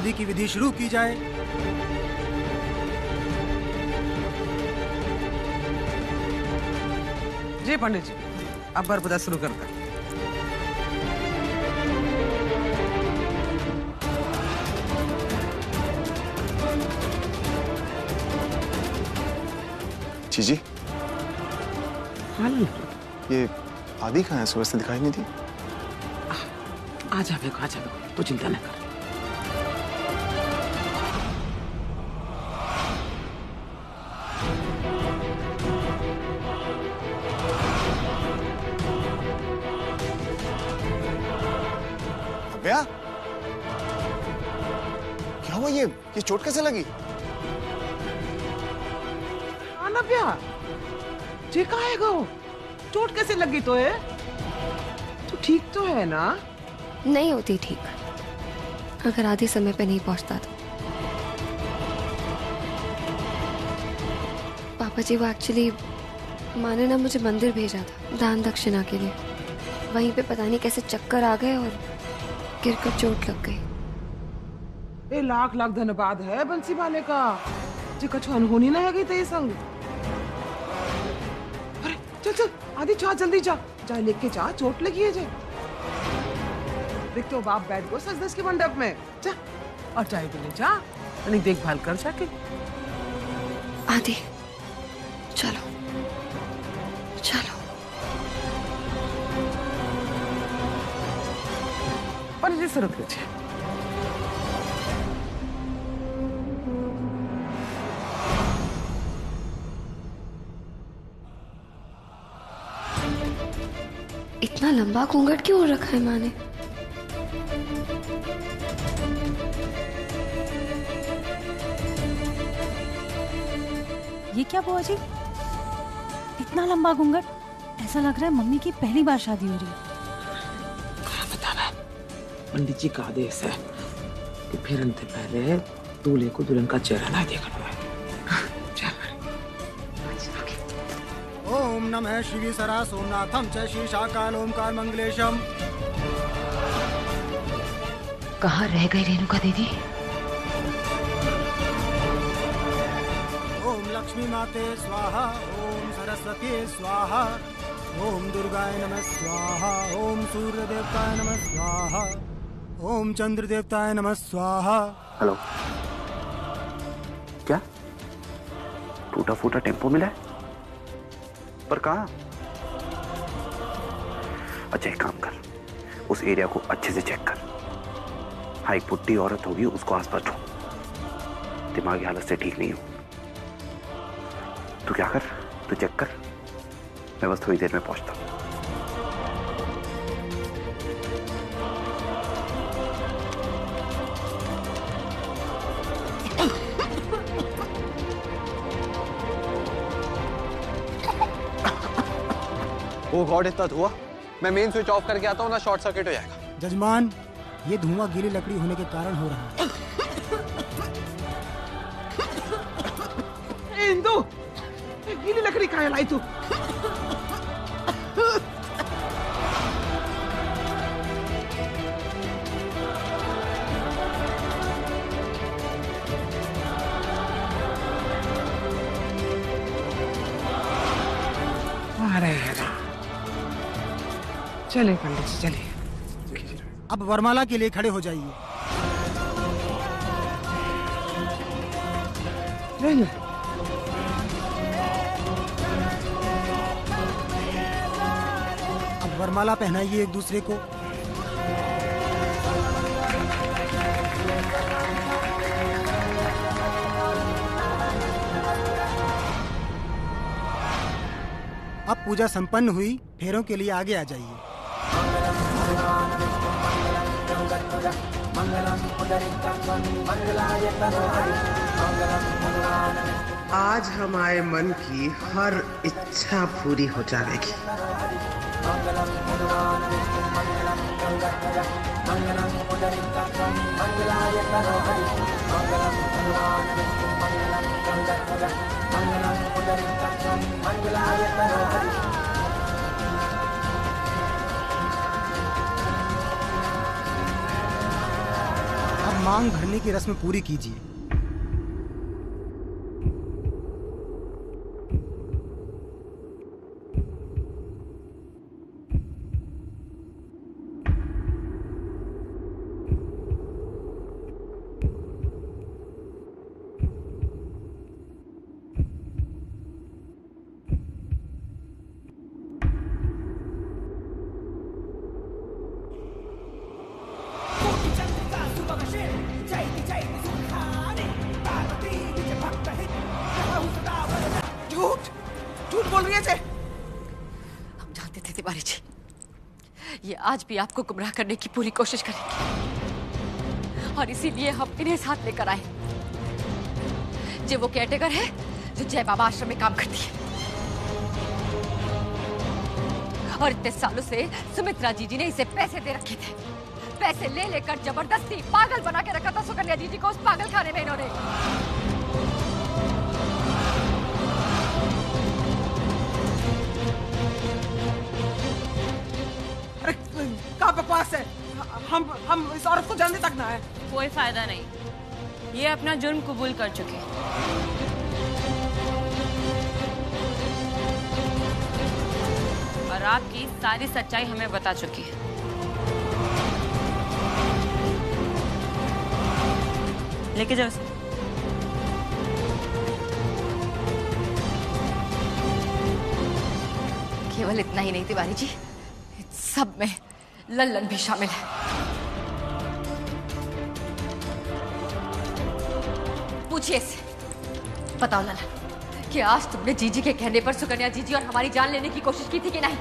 शादी की विधि शुरू की जाए। जी पंडित जी, अब बरपदा शुरू करता है। जीजी, हाँ ये आदि कहाँ है? सुबह से दिखाई नहीं दी। आ जाएगा, तू चिंता न कर। भैया, क्या हुआ? ये चोट कैसे लगी? नव्या, जे का है गो? चोट कैसे लगी तो है? तू ठीक तो है ना? नहीं होती ठीक अगर आधे समय पे नहीं पहुंचता तो। पापा जी वो एक्चुअली माँ ने ना मुझे मंदिर भेजा था दान दक्षिणा के लिए। वहीं पे पता नहीं कैसे चक्कर आ गए और गिरकर चोट लग गई। ए लाख लाख धन्यवाद है बंसी वाले का, जे कछ अनहोनी ना है गई तेरे संग। अरे चल चल आदि, जा जल्दी जा, लेके जा, चोट लगी है जे। देख तो बाप बैठ गो सजदस के मंडप में, जा और चाय पी ले, जा नहीं देखभाल कर जाके। आदि चलो चलो। पंडित जी से रुक लीजिए। इतना लंबा घूंघट क्यों रखा है माँ ने? ये क्या बुआ जी, इतना लंबा घूंघट? ऐसा लग रहा है मम्मी की पहली बार शादी हो रही है। पंडित जी का आदेश है कि फिर अंत पहले दूल्हे को दुल्हन का चेहरा नहीं देखना है। ओम नमः शिवी सरा सोमनाथम च शीशाकाल ओमकार मंगलेशम। कहाँ रह गई रेणुका दीदी? ओम लक्ष्मी माते स्वाहा, ओम सरस्वती स्वाहा, ओम दुर्गाय नमः स्वाहा, ओम सूर्य देवताय नमः स्वाहा, ओम चंद्र देवताय नमः स्वाहा। हेलो, क्या टूटा फूटा टेम्पो मिला है? पर कहाँ? अच्छा एक काम कर, उस एरिया को अच्छे से चेक कर। हाई पुट्टी औरत होगी उसको आसपास ढूंढ। दिमागी हालत से ठीक नहीं हो। तू क्या कर, तू चेक कर, मैं बस थोड़ी देर में पहुंचता हूँ। ओ गॉड, इतना धुआं! मैं मेन स्विच ऑफ करके आता हूँ ना, शॉर्ट सर्किट हो जाएगा। जजमान, ये धुआं गीली लकड़ी होने के कारण हो रहा है। इंदु, गीली लकड़ी कहाँ लाई तू? अरे चलिए पंडित जी, चलिए। अब वरमाला के लिए खड़े हो जाइए। ले ले। अब वरमाला पहनाइए एक दूसरे को। अब पूजा संपन्न हुई, फेरों के लिए आगे आ जाइए। आज हमारे मन की हर इच्छा पूरी हो जाएगी। अब मांग भरने की रस्म पूरी कीजिए। झूठ झूठ बोल रही है जे। हम जानते थे तिवारी जी, ये आज भी आपको गुमराह करने की पूरी कोशिश करेंगे, और इसीलिए हम इन्हें साथ लेकर आए। जो वो केयरटेकर है जो जय बाबा आश्रम में काम करती है, और इतने सालों से सुमित्रा जी ने इसे पैसे दे रखे थे। पैसे ले लेकर जबरदस्ती पागल बना के रखा था सुकन्या जी को उस पागल खाने में इन्होंने। अरे क्या बकवास है। हम इस औरत को जानने तक ना है। कोई फायदा नहीं, ये अपना जुर्म कबूल कर चुके हैं। और आपकी सारी सच्चाई हमें बता चुकी है। लेके जाओ इसे। केवल इतना ही नहीं तिवारी जी, इस सब में लल्लन भी शामिल है। पूछिए इससे, बताओ लल्लन कि आज तुमने जीजी के कहने पर सुकन्या जीजी और हमारी जान लेने की कोशिश की थी कि नहीं?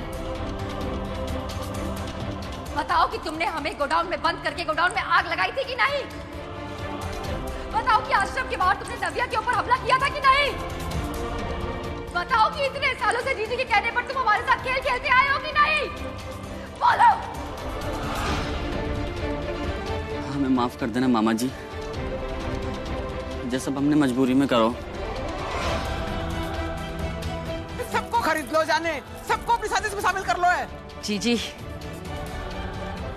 बताओ कि तुमने हमें गोडाउन में बंद करके गोडाउन में आग लगाई थी कि नहीं? बताओ कि आश्रम के बाहर तुमने नव्या के ऊपर हमला किया था कि नहीं? बताओ कि इतने सालों से जीजी के कहने पर तुम हमारे साथ खेल खेलते आए हो कि नहीं? बोलो। हमें माफ कर देना मामा जी, ये सब हमने मजबूरी में करो। सबको खरीद लो जाने, सबको अपनी साजिश में शामिल कर लो है। जीजी,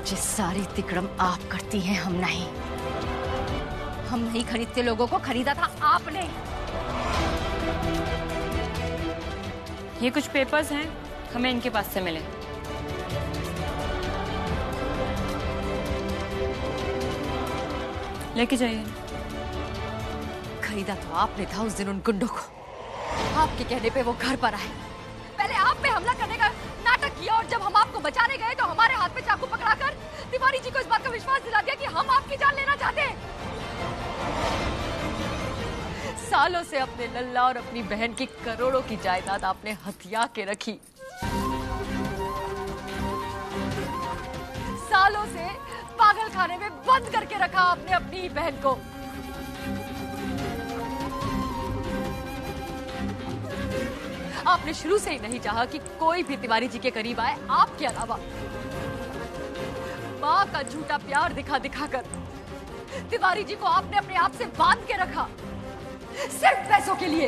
जिस सारी तिकड़म आप करती हैं हम नहीं। हम नहीं खरीदते लोगों को, खरीदा था आपने। ये कुछ पेपर्स हैं, हमें इनके पास से मिले। लेके जाइए। खरीदा तो आपने था उस दिन उन गुंडों को। आपके कहने पे वो घर पर आए, पहले आप पे हमला करने का नाटक किया, और जब हम आपको बचाने गए तो हमारे हाथ में चाकू पकड़ाकर तिवारी जी को इस बात का विश्वास दिला दिया कि हम आपकी जान लेना चाहते हैं। सालों से अपने लल्ला और अपनी बहन की करोड़ों की जायदाद आपने हथिया के रखी। सालों से पागल खाने में बंद करके रखा आपने अपनी ही बहन को। आपने शुरू से ही नहीं चाहा कि कोई भी तिवारी जी के करीब आए आपके अलावा। माँ का झूठा प्यार दिखा दिखाकर तिवारी जी को आपने अपने आप से बांध के रखा, सिर्फ पैसों के लिए।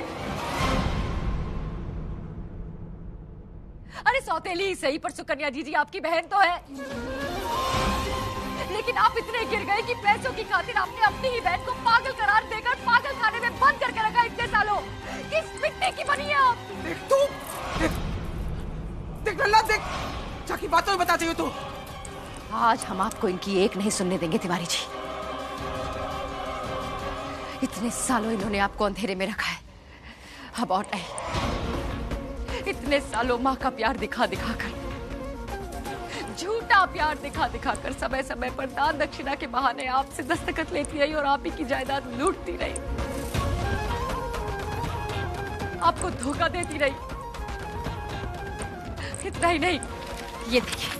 अरे सौतेली ही सही, पर सुकन्या जी आपकी बहन तो है। लेकिन आप इतने गिर गए कि पैसों की खातिर आपने अपनी ही बहन को पागल करार देकर पागल खाने में बंद करके रखा इतने सालों। किस मिट्टी की बनी है आप? देख तू, देख लल्ला, देख जाकी बातों में बता चाहिए तू। आज हम आपको इनकी एक नहीं सुनने देंगे तिवारी जी। इतने सालों इन्होंने आपको अंधेरे में रखा है, अब और नहीं। इतने सालों माँ का प्यार दिखा दिखाकर, झूठा प्यार दिखा दिखाकर, समय समय पर दान दक्षिणा के बहाने आपसे दस्तखत लेती रही और आप ही की जायदाद लूटती रही, आपको धोखा देती रही। इतना ही नहीं, ये देखिए,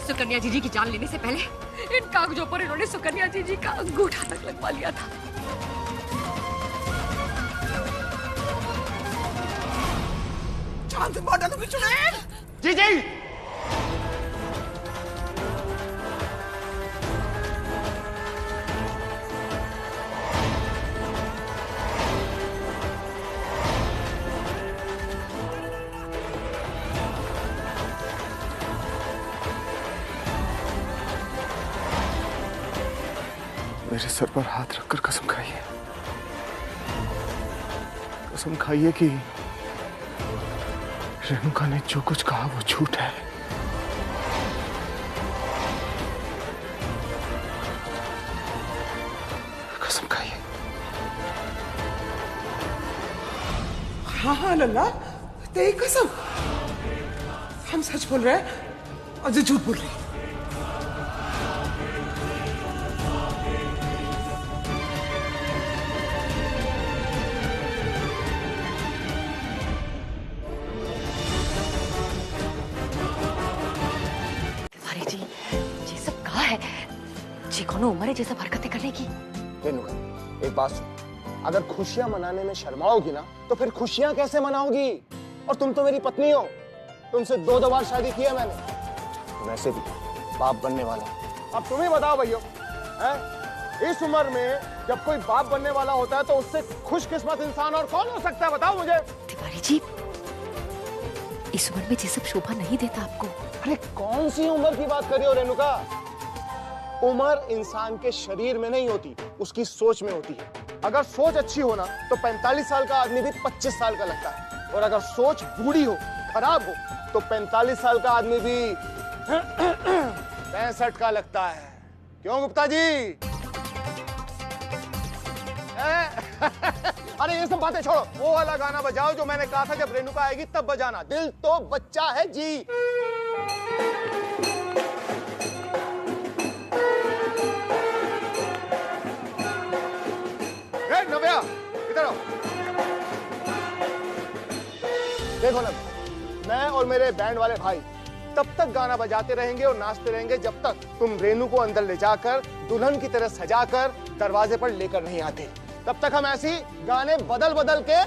सुकन्या जीजी की जान लेने से पहले इन कागजों पर इन्होंने सुकन्या जीजी का अंगूठा तक लगवा लिया था। चांद से मार डालूंगी चुड़ैल। जीजी, मेरे सर पर हाथ रखकर कसम खाइए, कसम खाइए कि रेणुका ने जो कुछ कहा वो झूठ है। कसम खाइए। हाँ हाँ लल्ला, तेरी कसम। हम सच बोल रहे हैं, अजय झूठ बोल रही है। कौनो उम्र है जैसा हरकतें करने की। रेणुका, एक बात सुन, अगर खुशियां मनाने में शर्माओगी ना तो फिर खुशियां कैसे मनाओगी? और तुम तो मेरी पत्नी हो, तुमसे 2 बार शादी की है मैंने, वैसे भी बाप बनने वाला। अब तुम ही बताओ भैया, इस उम्र में जब कोई बाप बनने वाला होता है तो उससे खुशकिस्मत इंसान और कौन हो सकता है? बताओ मुझे। तिवारी जी, इस उम्र में ये सब शोभा नहीं देता आपको। अरे कौन सी उम्र की बात कर रही हो रेणुका? उम्र इंसान के शरीर में नहीं होती, उसकी सोच में होती है। अगर सोच अच्छी हो ना तो 45 साल का आदमी भी 25 साल का लगता है, और अगर सोच बूढ़ी हो, खराब हो, तो 45 साल का आदमी भी 65 का लगता है। क्यों गुप्ता जी? अरे ये सब बातें छोड़ो, वो वाला गाना बजाओ जो मैंने कहा था जब रेणुका आएगी तब बजाना। दिल तो बच्चा है जी। नव्या, इधर आओ। देखो ना, मैं और मेरे बैंड वाले भाई तब तक गाना बजाते रहेंगे और नाचते रहेंगे जब तक तुम रेणु को अंदर ले जाकर दुल्हन की तरह सजाकर दरवाजे पर लेकर नहीं आते। तब तक हम ऐसी गाने बदल बदल के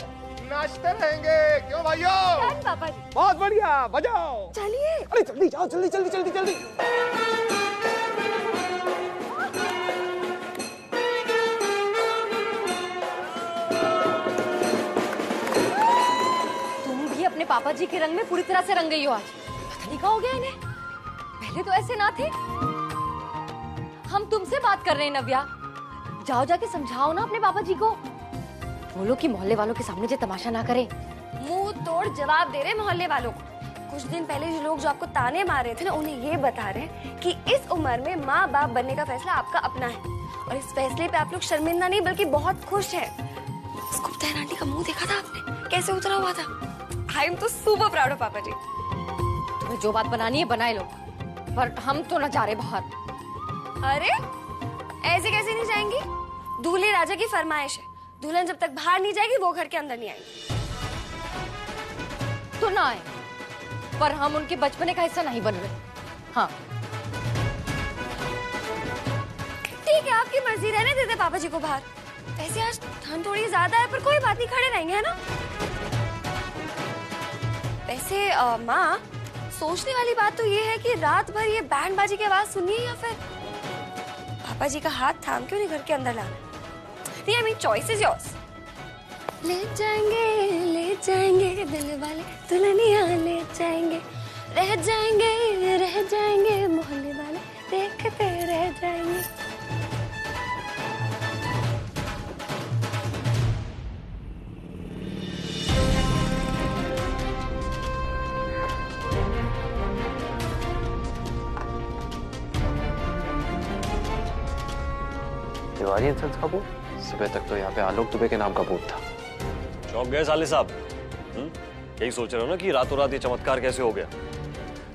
नाचते रहेंगे। क्यों भाइयों? पापा जी। बहुत बढ़िया, बजाओ। चलिए। अरे जल्दी जाओ, जल्दी जल्दी जल्दी जल्दी। पापा जी के रंग में पूरी तरह से रंग गई हो आज। पता नहीं क्या हो गया इन्हें, पहले तो ऐसे ना थे। हम तुमसे बात कर रहे हैं नव्या, जाओ जाके समझाओ ना अपने पापा जी को। बोलो कि मोहल्ले वालों के सामने जो तमाशा ना करें। मुंह तोड़ जवाब दे रहे मोहल्ले वालों को। कुछ दिन पहले जो लोग जो आपको ताने मार रहे थे ना, उन्हें ये बता रहे हैं कि इस उम्र में माँ बाप बनने का फैसला आपका अपना है, और इस फैसले पे आप लोग शर्मिंदा नहीं बल्कि बहुत खुश है। गुप्ता आंटी का मुंह देखा था आपने, कैसे उतरा हुआ था? आई एम तो सुपर प्राउड ऑफ पापा जी। तुम्हें जो बात बनानी है बनाए लो, पर हम तो न जा रहे बाहर। अरे ऐसे कैसे नहीं जाएंगी? दूल्हे राजा की फरमाइश है, दुल्हन जब तक बाहर नहीं जाएगी वो घर के अंदर नहीं आएगी। तो ना आए, पर हम उनके बचपने का हिस्सा नहीं बन रहे। हाँ ठीक है, आपकी मर्जी, रहने देते पापा जी को बाहर। वैसे आज ठंड थोड़ी ज्यादा है, पर कोई बात नहीं, खड़े रहेंगे, है ना? वैसे माँ, सोचने वाली बात तो ये है कि रात भर ये बैंड बाजी की आवाज सुनिए या फिर पापा जी का हाथ थाम के उन्हें घर के अंदर लाना। I mean, choice is yours. ले जाएंगे दिल वाले दुल्हनिया ले जाएंगे, रह जाएंगे मोहल्ले वाले देखते रह जाएंगे। तिवारी एंड सन्स का बोर्ड? सुबह तक तो यहाँ पे आलोक दुबे के नाम का बोर्ड था। चौंक गए साले साहब? यही सोच रहे हो ना कि रातों रात ये चमत्कार कैसे हो गया?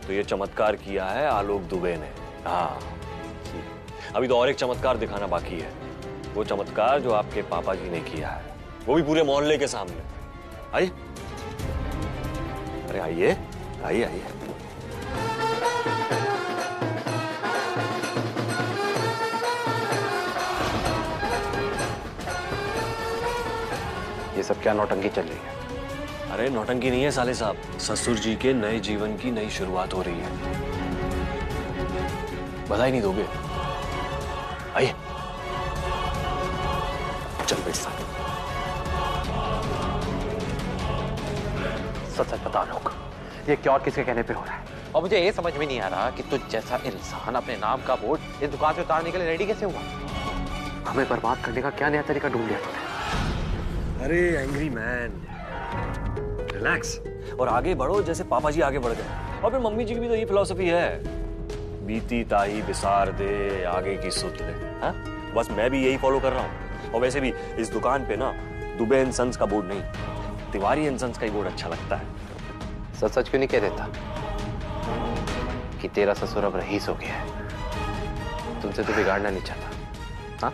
तो ये चमत्कार किया है आलोक दुबे ने। हाँ, अभी तो और एक चमत्कार दिखाना बाकी है, वो चमत्कार जो आपके पापा जी ने किया है, वो भी पूरे मोहल्ले के सामने। आइए, अरे आइए आइए आइए। ये सब क्या नौटंकी चल रही है? अरे नौटंकी नहीं है साले साहब, ससुर जी के नए जीवन की नई शुरुआत हो रही है। बधाई नहीं दोगे? आइए चल बेटा। सच सच बता लोग, ये क्या और किसके कहने पे हो रहा है? और मुझे ये समझ में नहीं आ रहा कि तुझ जैसा इंसान अपने नाम का बोर्ड इस दुकान से उतारने के लिए रेडी कैसे हुआ? हमें बर्बाद करने का क्या नया तरीका ढूंढ लिया तुमने? अरे एंग्री मैन, रिलैक्स और आगे बढ़ो जैसे पापा जी आगे बढ़ गए। और फिर मम्मी जी की भी तो ये फिलॉसफी है, बीती ताई बिसार दे, आगे की सुध ले। हाँ, बस मैं भी यही फॉलो कर रहा हूँ। और वैसे भी इस दुकान पे ना दुबे एंड सन्स का बोर्ड नहीं, तिवारी एंड सन्स का ही बोर्ड अच्छा लगता है। सच सच क्यों नहीं कह देता कि तेरा ससुर अब रईस हो गया है, तुमसे तो बिगाड़ना नहीं चाहता? हाँ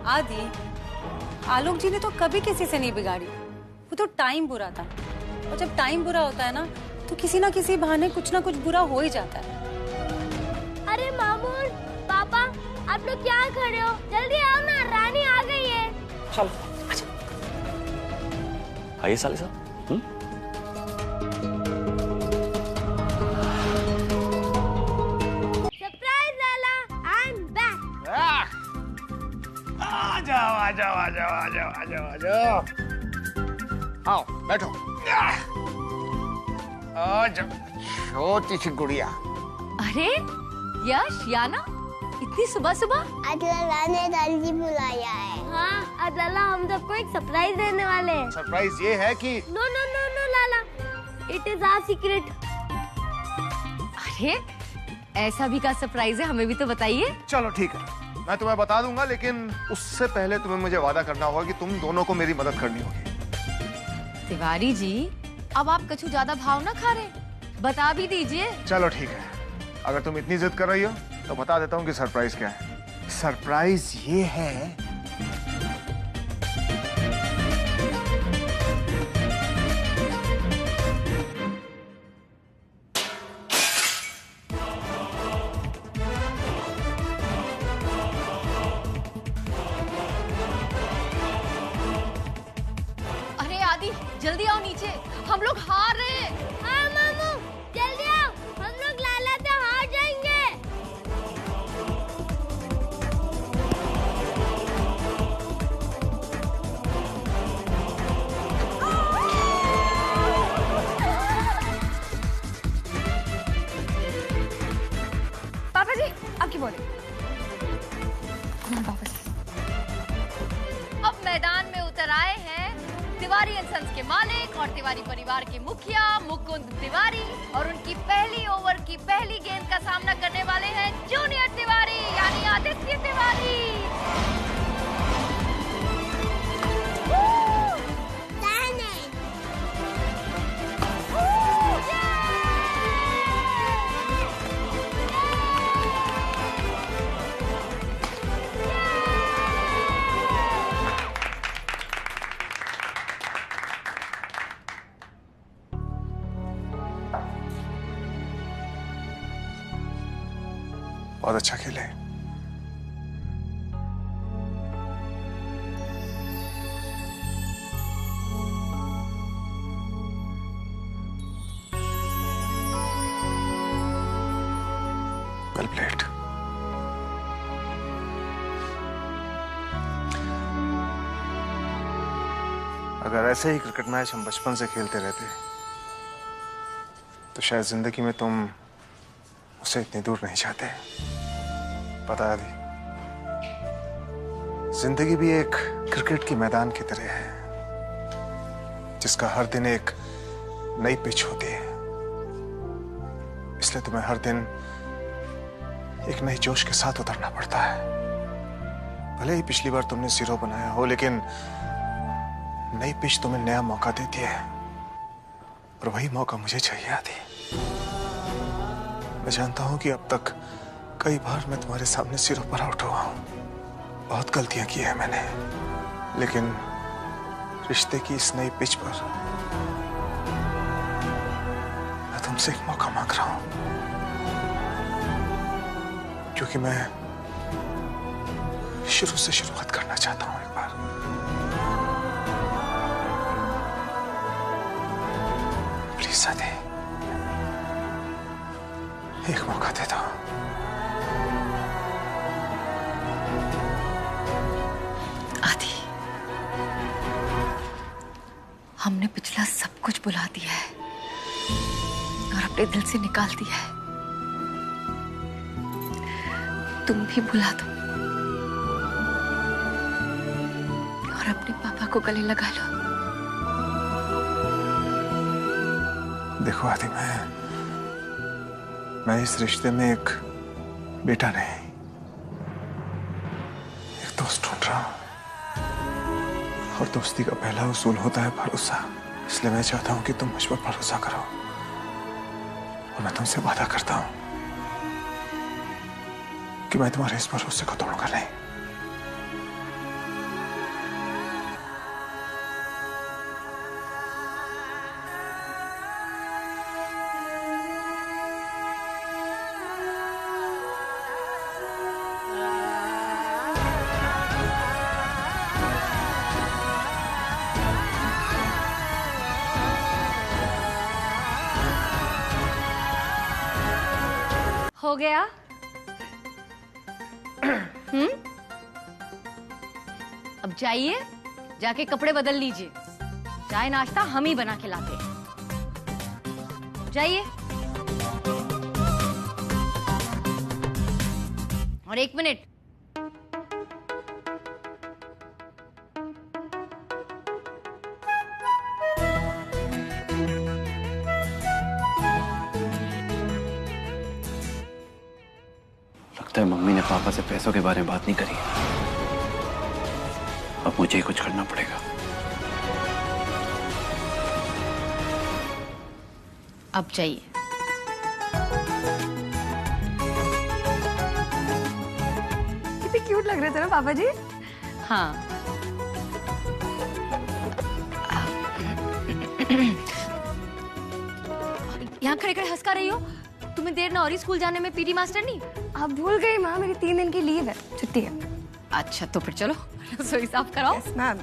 आदि, आलोक जी ने तो कभी किसी से नहीं बिगाड़ी, वो तो टाइम बुरा था। और जब टाइम बुरा होता है ना तो किसी ना किसी बहाने कुछ ना कुछ बुरा हो ही जाता है। अरे मामून, पापा, आप लोग क्या खड़े हो? जल्दी आओ ना, रानी आ गई है। चलो आइए साले साहब। Surprise Lala, I am back. आ जाओ आ जाओ आ जाओ आ जाओ आ जाओ आ जाओ, आओ बैठो। आ जाओ छोटी सी गुड़िया। अरे यश, याना, इतनी सुबह सुबह? आज लाला ने दादी बुलाया है। हाँ, आज लाला हम सबको एक सरप्राइज देने वाले हैं। सरप्राइज ये है कि नो नो नो नो लाला, इट इज आवर सीक्रेट। अरे ऐसा भी का सरप्राइज है, हमें भी तो बताइए। चलो ठीक है, मैं तुम्हें बता दूंगा, लेकिन उससे पहले तुम्हें मुझे वादा करना होगा कि तुम दोनों को मेरी मदद करनी होगी। तिवारी जी, अब आप कछु ज्यादा भाव ना खा रहे, बता भी दीजिए। चलो ठीक है, अगर तुम इतनी जिद कर रही हो तो बता देता हूँ कि सरप्राइज क्या है। सरप्राइज ये है अरे आदि, जल्दी आओ नीचे, हम लोग हार रहे हैं। हाँ मामू, जल्दी आओ, हम लोग लाला से हार जाएंगे। पापा जी, आपकी बोले। पापा जी, अब मैदान में उतर आए हैं तिवारी एंड सन्स के मालिक और तिवारी परिवार के मुखिया मुकुंद तिवारी, और उनकी पहली ओवर की पहली गेंद का सामना करने वाले हैं जूनियर तिवारी यानी आदित्य तिवारी। बहुत अच्छा खेले। Well played. अगर ऐसे ही क्रिकेट मैच हम बचपन से खेलते रहते तो शायद जिंदगी में तुम उससे इतनी दूर नहीं जाते। पता है, जिंदगी भी एक क्रिकेट के मैदान की तरह है जिसका हर दिन एक नई पिच होती है, इसलिए तुम्हें हर दिन एक नई जोश के साथ उतरना पड़ता है। भले ही पिछली बार तुमने 0 बनाया हो, लेकिन नई पिच तुम्हें नया मौका देती है, और वही मौका मुझे चाहिए आदि। मैं जानता हूं कि अब तक कई बार मैं तुम्हारे सामने सिरों पर आउट हुआ हूं, बहुत गलतियां की है मैंने, लेकिन रिश्ते की इस नई पिच पर मैं तुमसे एक मौका मांग रहा हूं, क्योंकि मैं शुरू से शुरुआत करना चाहता हूं एक बार। प्लीज आदि, एक मौका दे दो। आदि, हमने पिछला सब कुछ भुला दिया है और अपने दिल से निकाल दिया है। तुम भी भुला दो। और अपने पापा को गले लगा लो। देखो आदि, मैं इस रिश्ते में एक बेटा नहीं, एक दोस्त ढूंढ रहा हूं। और दोस्ती का पहला उसूल होता है भरोसा। इसलिए मैं चाहता हूं कि तुम मुझ पर भरोसा करो, और मैं तुमसे वादा करता हूं कि मैं तुम्हारे इस भरोसे को तोड़ूंगा नहीं। हो गया? अब जाइए, जाके कपड़े बदल लीजिए। चाय नाश्ता हम ही बना के लाते हैं। जाइए। और 1 मिनट, लगता है मम्मी ने पापा से पैसों के बारे में बात नहीं करी। अब मुझे ही कुछ करना पड़ेगा। अब जाइए। कितने क्यूट लग रहे थे ना पापा जी। हाँ। यहाँ खड़े खड़े हंस का रही हो? तुम्हें देर ना हो रही स्कूल जाने में, पीटी मास्टर नहीं? आप भूल गई माँ, मेरी 3 दिन की लीव है, छुट्टी है। अच्छा तो फिर चलो रसोई साफ कराओ। Yes ma'am.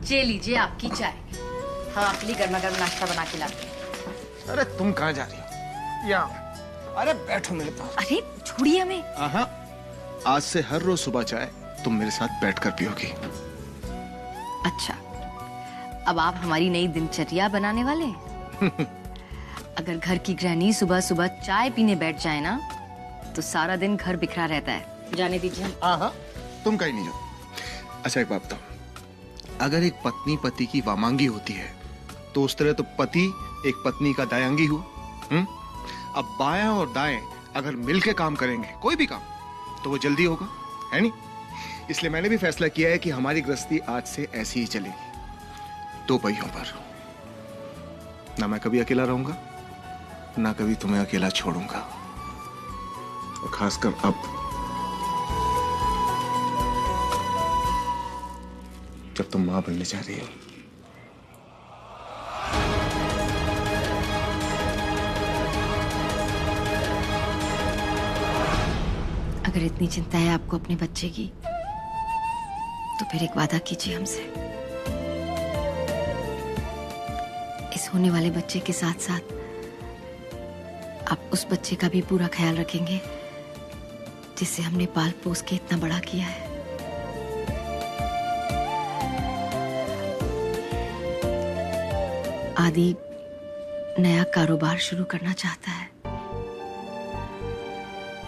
ये लीजिए आपकी चाय। हम आपके लिए गर्मा गर्म नाश्ता बना के लाते हैं। अरे तुम कहाँ जा रही हो? यहाँ। अरे बैठो मेरे पास। अरे छोड़िए हमें। हाँ, आज से हर रोज सुबह चाय तुम मेरे साथ बैठकर पियोगी। अच्छा, अब आप हमारी नई दिनचर्या बनाने वाले हैं? अगर घर की गृहिणी सुबह सुबह चाय पीने बैठ जाए ना, तो सारा दिन घर बिखरा रहता है। जाने दीजिए। हाँ, तुम कहीं नहीं जाओ। अच्छा एक बात बताओ, अगर एक पत्नी पति की वामांगी होती है, तो उस तरह तो पति एक पत्नी का दायांगी हुआ। अब बायां और दाएं अगर मिलके काम करेंगे कोई भी काम, तो वो जल्दी होगा, है नहीं? इसलिए मैंने भी फैसला किया है कि हमारी गृहस्थी आज से ऐसी ही चलेगी, 2 पहियों पर। ना मैं कभी अकेला रहूंगा, ना कभी तुम्हें अकेला छोड़ूंगा। और खासकर अब जब तुम मां बनने जा रही हो। अगर इतनी चिंता है आपको अपने बच्चे की, तो फिर एक वादा कीजिए हमसे। इस होने वाले बच्चे के साथ साथ आप उस बच्चे का भी पूरा ख्याल रखेंगे जिसे हमने पाल पोस के इतना बड़ा किया है। आदि नया कारोबार शुरू करना चाहता है,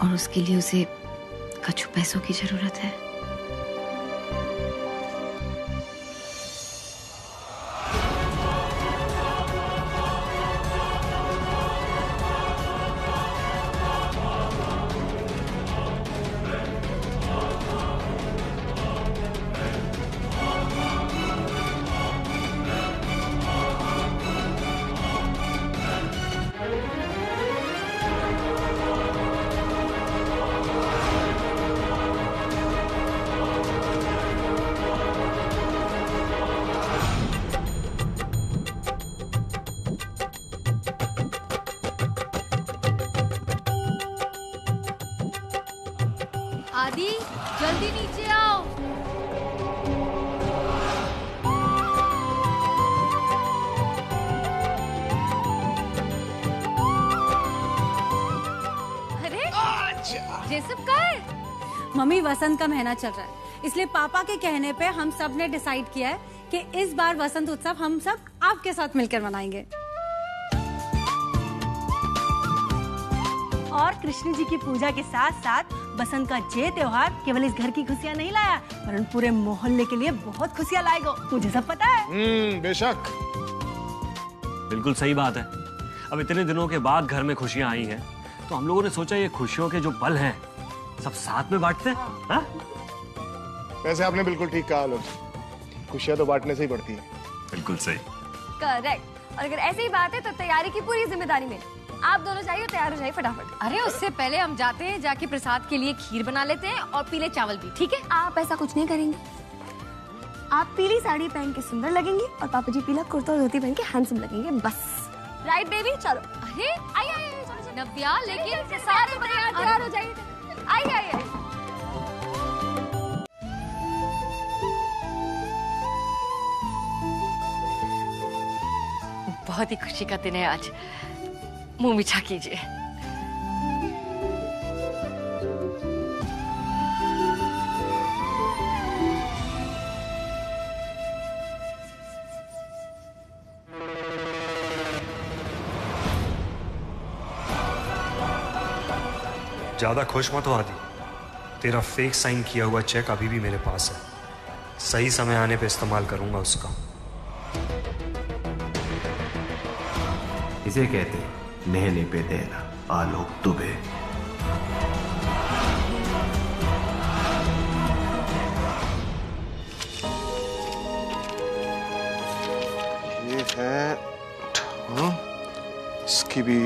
और उसके लिए उसे कुछ पैसों की जरूरत है। आदि जल्दी नीचे आओ। अरे ये सब क्या है? मम्मी, वसंत का महीना चल रहा है, इसलिए पापा के कहने पे हम सब ने डिसाइड किया है कि इस बार वसंत उत्सव हम सब आपके साथ मिलकर मनाएंगे। और कृष्ण जी की पूजा के साथ साथ बसंत का ये त्योहार केवल इस घर की खुशियाँ नहीं लाया, वरन पूरे मोहल्ले के लिए बहुत खुशियाँ लाएगा। मुझे सब पता है। बेशक। बिल्कुल सही बात है। अब इतने दिनों के बाद घर में खुशियां आई हैं, तो हम लोगों ने सोचा ये खुशियों के जो पल हैं सब साथ में बांटते हैं। हाँ? वैसे आपने बिल्कुल ठीक कहा लोग, खुशियां तो बांटने से ही बढ़ती है। बिल्कुल सही। करेक्ट। और अगर ऐसी ही बात है तो तैयारी की पूरी जिम्मेदारी मेरी। आप दोनों जाइए, तैयार हो जाइए फटाफट। अरे उससे पहले हम जाते हैं, जाके प्रसाद के लिए खीर बना लेते हैं और पीले चावल भी, ठीक है? आप ऐसा कुछ नहीं करेंगे। आप पीली साड़ी पहन के सुंदर लगेंगी और पापा जी पीला कुर्ता और धोती पहन के हैंडसम लगेंगे, बस। राइट बेबी, चलो। अरे आइए नव्या, लेकिन सारे तैयार हो जाइए। आइए। बहुत ही खुशी का दिन है आज, मुंह मीठा कीजिए। ज्यादा खुश मत हो आदि, तेरा फेक साइन किया हुआ चेक अभी भी मेरे पास है, सही समय आने पे इस्तेमाल करूंगा उसका। इसे कहते हैं नहने पे देना, आलोक दुबे। ये है इसकी भी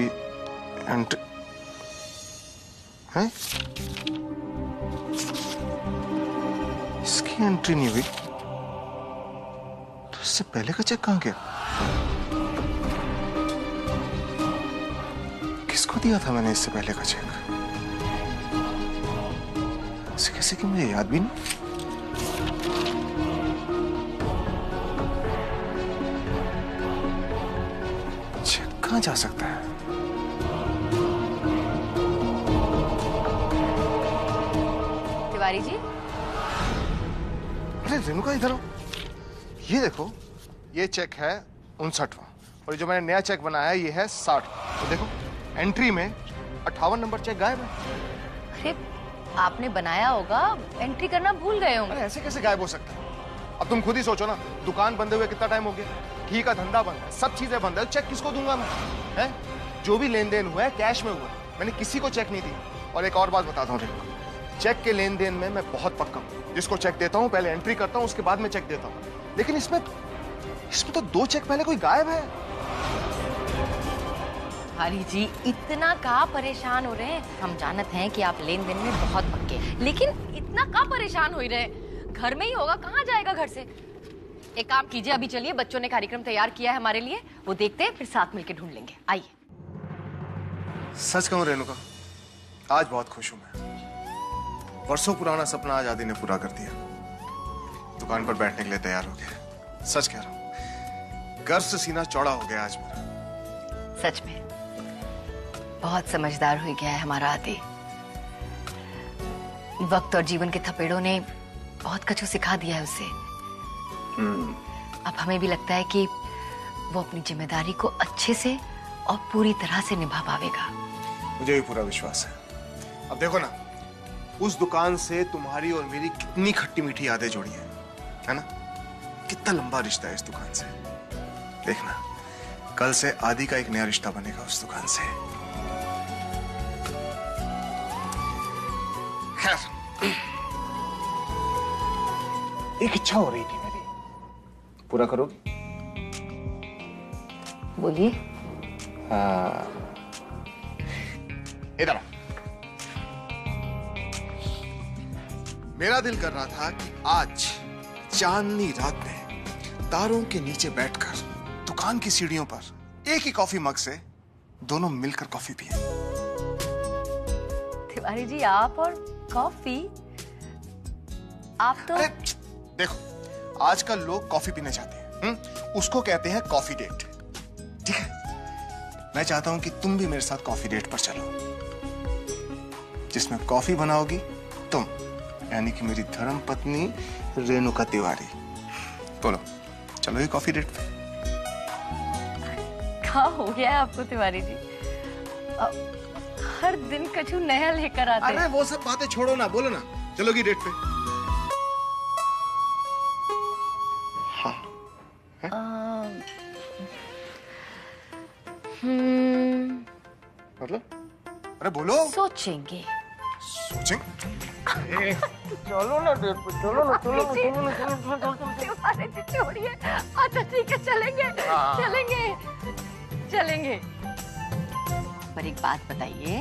एंट्री है, इसकी एंट्री नहीं हुई तो इससे पहले का चेक कहाँ गया? किसको दिया था मैंने इससे पहले का चेक? इसे कैसे कि मुझे याद भी नहीं। चेक कहाँ जा सकता है? तिवारी जी। अरे रेणुका इधर आओ। ये देखो, ये चेक है 59वां और जो मैंने नया चेक बनाया है ये है 60। तो देखो एंट्री में 58 नंबर चेक गायब है। अरे आपने बनाया होगा, एंट्री करना भूल गए होंगे। अरे ऐसे कैसे गायब हो सकता है? अब तुम खुद ही सोचो ना, दुकान बंद हुए कितना टाइम हो गया, घी का धंधा बंद है, सब चीजें बंद है, चेक किसको दूंगा मैं? है जो भी लेन देन हुआ है कैश में हुआ है, मैंने किसी को चेक नहीं दी। और एक और बात बताता हूँ, चेक के लेन देन में मैं बहुत पक्का हूँ। जिसको चेक देता हूँ पहले एंट्री करता हूँ, उसके बाद में चेक देता हूँ। लेकिन इसमें तो 2 चेक पहले कोई गायब है। हरी जी, इतना का परेशान हो रहे हैं? हम जानते हैं कि आप लेन देन में बहुत पक्के, लेकिन इतना का परेशान हो रहे? घर में ही होगा, कहाँ जाएगा घर से? एक काम कीजिए, अभी चलिए, बच्चों ने कार्यक्रम तैयार किया है हमारे लिए, वो देखते हैं, फिर साथ मिलकर ढूंढ लेंगे। आइए। सच कहूं रेणुका, आज बहुत खुश हूं मैं। वर्षों पुराना सपना आज आदि ने पूरा कर दिया। दुकान पर बैठने के लिए तैयार हो गया। सच कह रहा हूं, गर्व से सीना चौड़ा हो गया आज मेरा। सच में बहुत समझदार हो गया है हमारा आदि। वक्त और जीवन के थपेड़ों ने बहुत कुछ सिखा दिया है उसे। अब हमें भी लगता है कि वो अपनी जिम्मेदारी को अच्छे से और पूरी तरह से निभा पाएगा। मुझे भी पूरा विश्वास है। अब देखो ना, उस दुकान से तुम्हारी और मेरी कितनी खट्टी मीठी यादें जुड़ी है ना? कितना लंबा रिश्ता है इस दुकान से। देखना, कल से आदि का एक नया रिश्ता बनेगा उस दुकान से। खैर, एक इच्छा हो रही थी मेरी, पूरा करोगी? बोलिए। इधर आओ। मेरा दिल कर रहा था कि आज चांदनी रात में तारों के नीचे बैठकर दुकान की सीढ़ियों पर एक ही कॉफी मग से दोनों मिलकर कॉफी पिए। तिवारी जी आप और कॉफी, आप तो देखो आजकल लोग कॉफी पीने जाते हैं, उसको कहते हैं कॉफी डेट। ठीक है, मैं चाहता हूं कि तुम भी मेरे साथ कॉफी डेट पर चलो, जिसमें कॉफी बनाओगी तुम, यानी कि मेरी धर्म पत्नी रेणुका तिवारी। बोलो चलोगी कॉफी डेट पे? क्या हो गया है आपको तिवारी जी? हर दिन कछु नया लेकर आते हैं। अरे वो सब बातें छोड़ो ना, बोलो ना चलोगी डेट पे? हाँ मतलब? अरे बोलो। सोचेंगे। चलो ना डेट पे, चलो ना, चलो ना, चलो ना, चलो ना, तिवारी जी छोड़िए। अच्छा ठीक है, चलेंगे चलेंगे चलेंगे। पर एक बात बताइए,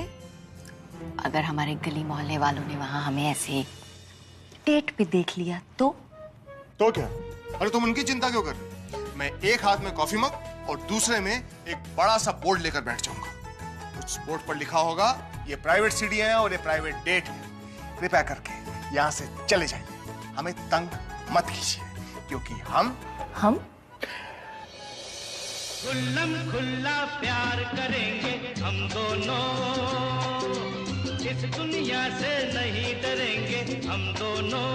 अगर हमारे गली मोहल्ले वालों ने वहां हमें ऐसे डेट पे देख लिया तो क्या? अरे तुम उनकी चिंता क्यों कर रहे हो? मैं एक हाथ में कॉफी मग और दूसरे में एक बड़ा सा बोर्ड लेकर बैठ जाऊंगा। उस बोर्ड पर लिखा होगा ये प्राइवेट सीढ़ियां हैं और ये प्राइवेट डेट है, कृपया करके यहाँ से चले जाइए, हमें तंग मत कीजिए, क्योंकि हम खुल्लम खुल्ला प्यार करेंगे हम दोनों, इस दुनिया से नहीं डरेंगे हम दोनों।